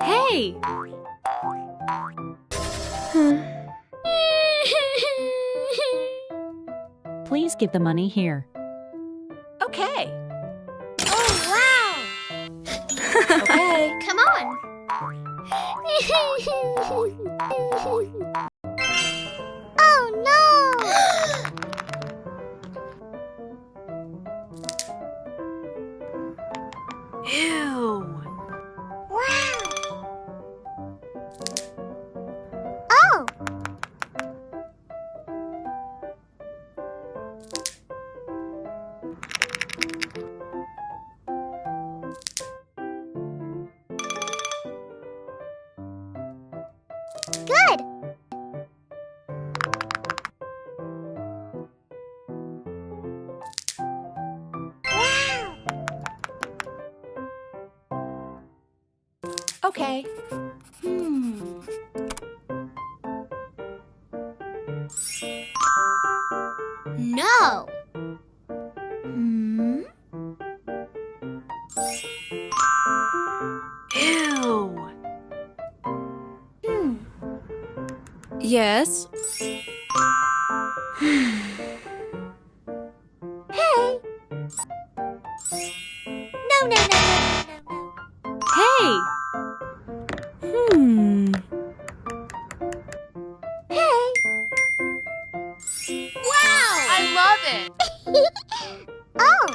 Hey! Please give the money here. Okay. Oh, wow! Okay. Come on! Oh, no! Ew. Wow! Oh! Good! Wow! Okay. No! Hmm? Ew. Yes. Hey! No, no, no, no, no, no, no. Hey! Hey! Wow! I love it. Oh!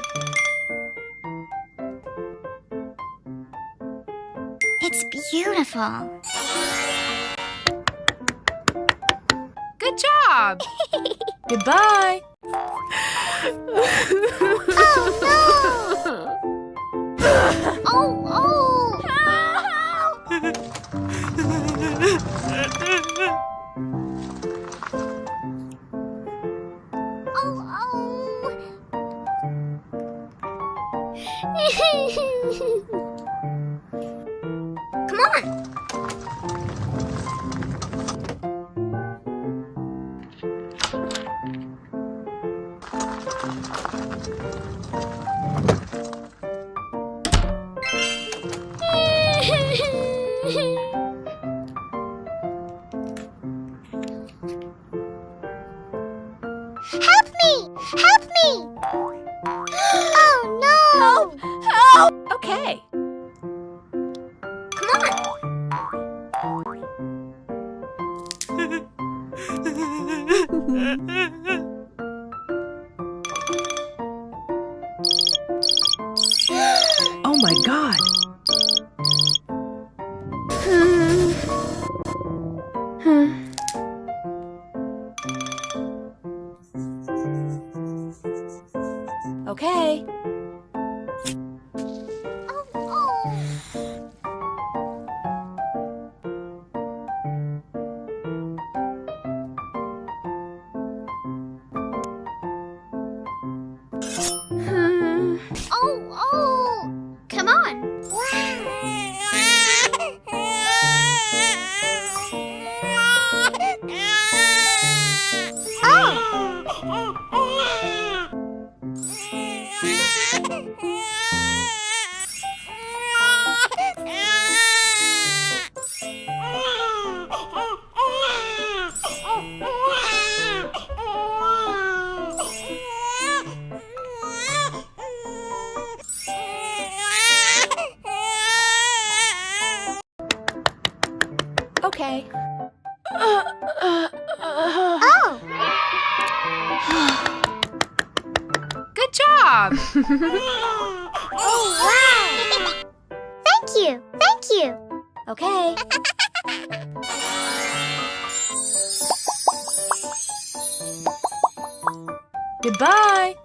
It's beautiful. Good job. Goodbye. Oh, no! Oh, oh! Come on! Help me! Help me! Oh no! Help. Okay. Come on! Oh my God. Okay. Oh, oh. Oh, oh! Come on! Okay. Oh! Good job. Oh, wow! Thank you! Thank you! Okay. Goodbye.